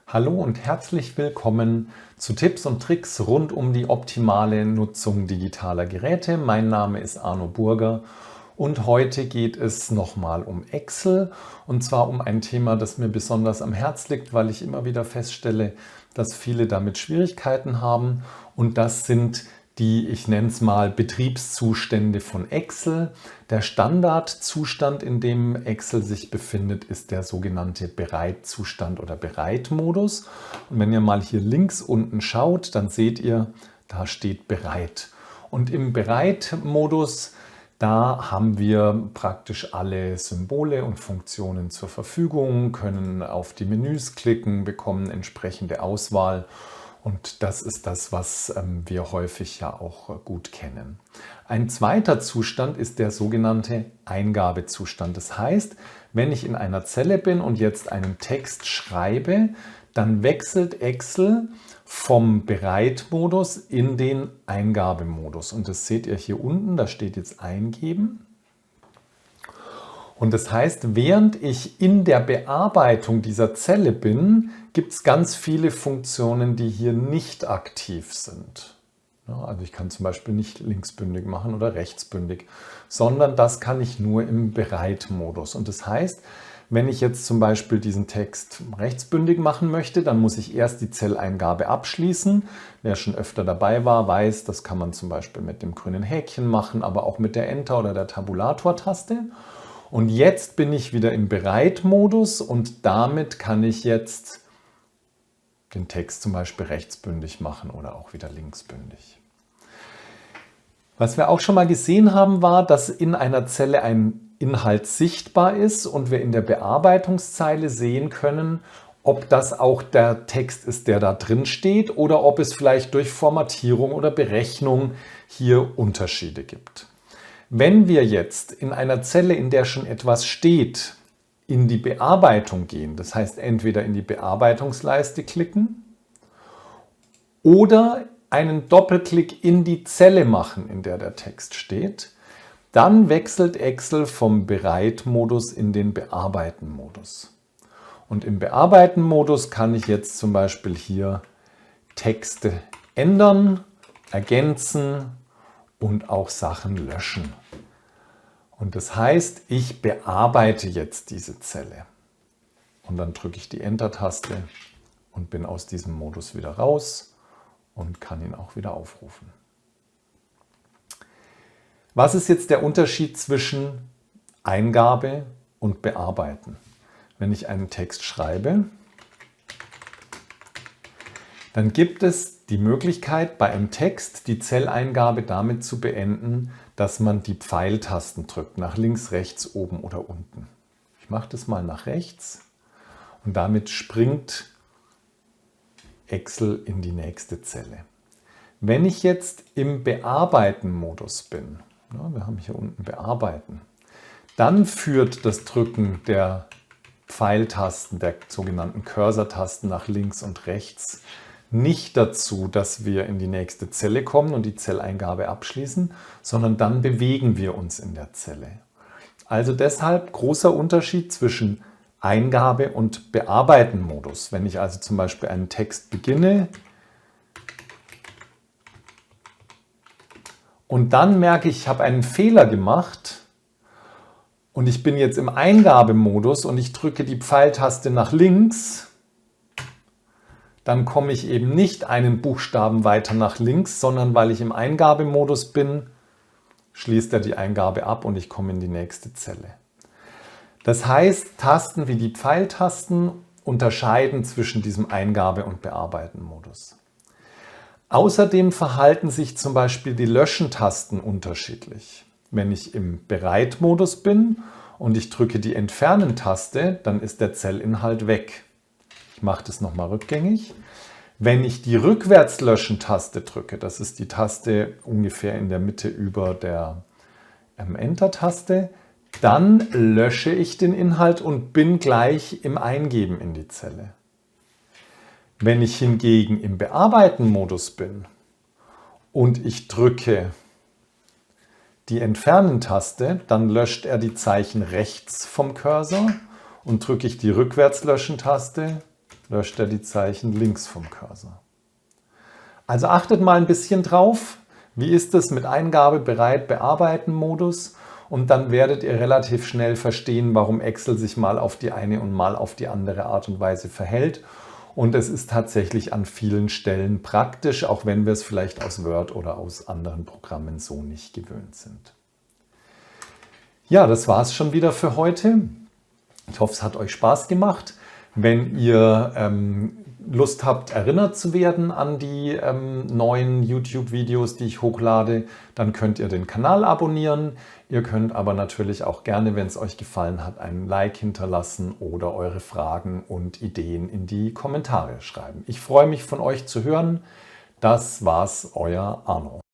Hallo und herzlich willkommen zu Tipps und Tricks rund um die optimale Nutzung digitaler Geräte. Mein Name ist Arno Burger und heute geht es nochmal um Excel, und zwar um ein Thema, das mir besonders am Herz liegt, weil ich immer wieder feststelle, dass viele damit Schwierigkeiten haben, und das sind die, ich nenne es mal, Betriebszustände von Excel. Der Standardzustand, in dem Excel sich befindet, ist der sogenannte Bereitzustand oder Bereitmodus. Und wenn ihr mal hier links unten schaut, dann seht ihr, da steht Bereit. Und im Bereitmodus, da haben wir praktisch alle Symbole und Funktionen zur Verfügung, können auf die Menüs klicken, bekommen entsprechende Auswahl. Und das ist das, was wir häufig ja auch gut kennen. Ein zweiter Zustand ist der sogenannte Eingabezustand. Das heißt, wenn ich in einer Zelle bin und jetzt einen Text schreibe, dann wechselt Excel vom Bereitmodus in den Eingabemodus. Und das seht ihr hier unten, da steht jetzt Eingeben. Und das heißt, während ich in der Bearbeitung dieser Zelle bin, gibt es ganz viele Funktionen, die hier nicht aktiv sind. Ja, also ich kann zum Beispiel nicht linksbündig machen oder rechtsbündig, sondern das kann ich nur im Bereitmodus. Und das heißt, wenn ich jetzt zum Beispiel diesen Text rechtsbündig machen möchte, dann muss ich erst die Zelleingabe abschließen. Wer schon öfter dabei war, weiß, das kann man zum Beispiel mit dem grünen Häkchen machen, aber auch mit der Enter- oder der Tabulator-Taste. Und jetzt bin ich wieder im Bereitmodus und damit kann ich jetzt den Text zum Beispiel rechtsbündig machen oder auch wieder linksbündig. Was wir auch schon mal gesehen haben, war, dass in einer Zelle ein Inhalt sichtbar ist und wir in der Bearbeitungszeile sehen können, ob das auch der Text ist, der da drin steht, oder ob es vielleicht durch Formatierung oder Berechnung hier Unterschiede gibt. Wenn wir jetzt in einer Zelle, in der schon etwas steht, in die Bearbeitung gehen, das heißt entweder in die Bearbeitungsleiste klicken oder einen Doppelklick in die Zelle machen, in der der Text steht, dann wechselt Excel vom Bereitmodus in den Bearbeiten-Modus. Und im Bearbeiten-Modus kann ich jetzt zum Beispiel hier Texte ändern, ergänzen und auch Sachen löschen. Und das heißt, ich bearbeite jetzt diese Zelle. Und dann drücke ich die Enter-Taste und bin aus diesem Modus wieder raus und kann ihn auch wieder aufrufen. Was ist jetzt der Unterschied zwischen Eingabe und Bearbeiten? Wenn ich einen Text schreibe, dann gibt es die Möglichkeit, bei einem Text die Zelleingabe damit zu beenden, dass man die Pfeiltasten drückt, nach links, rechts, oben oder unten. Ich mache das mal nach rechts und damit springt Excel in die nächste Zelle. Wenn ich jetzt im Bearbeiten-Modus bin, wir haben hier unten Bearbeiten, dann führt das Drücken der Pfeiltasten, der sogenannten Cursor-Tasten nach links und rechts, nicht dazu, dass wir in die nächste Zelle kommen und die Zelleingabe abschließen, sondern dann bewegen wir uns in der Zelle. Also deshalb großer Unterschied zwischen Eingabe- und Bearbeiten-Modus. Wenn ich also zum Beispiel einen Text beginne und dann merke ich habe einen Fehler gemacht und ich bin jetzt im Eingabemodus und ich drücke die Pfeiltaste nach links, dann komme ich eben nicht einen Buchstaben weiter nach links, sondern weil ich im Eingabemodus bin, schließt er die Eingabe ab und ich komme in die nächste Zelle. Das heißt, Tasten wie die Pfeiltasten unterscheiden zwischen diesem Eingabe- und Bearbeiten-Modus. Außerdem verhalten sich zum Beispiel die Löschen-Tasten unterschiedlich. Wenn ich im Bereitmodus bin und ich drücke die Entfernen-Taste, dann ist der Zellinhalt weg. Ich mache das nochmal rückgängig. Wenn ich die Rückwärtslöschen-Taste drücke, das ist die Taste ungefähr in der Mitte über der Enter-Taste, dann lösche ich den Inhalt und bin gleich im Eingeben in die Zelle. Wenn ich hingegen im Bearbeiten-Modus bin und ich drücke die Entfernen-Taste, dann löscht er die Zeichen rechts vom Cursor und drücke ich die Rückwärtslöschen-Taste, löscht er die Zeichen links vom Cursor. Also achtet mal ein bisschen drauf, wie ist es mit Eingabe bereit bearbeiten Modus, und dann werdet ihr relativ schnell verstehen, warum Excel sich mal auf die eine und mal auf die andere Art und Weise verhält. Und es ist tatsächlich an vielen Stellen praktisch, auch wenn wir es vielleicht aus Word oder aus anderen Programmen so nicht gewöhnt sind. Ja, das war es schon wieder für heute. Ich hoffe, es hat euch Spaß gemacht. Wenn ihr Lust habt, erinnert zu werden an die neuen YouTube-Videos, die ich hochlade, dann könnt ihr den Kanal abonnieren. Ihr könnt aber natürlich auch gerne, wenn es euch gefallen hat, einen Like hinterlassen oder eure Fragen und Ideen in die Kommentare schreiben. Ich freue mich, von euch zu hören. Das war's, euer Arno.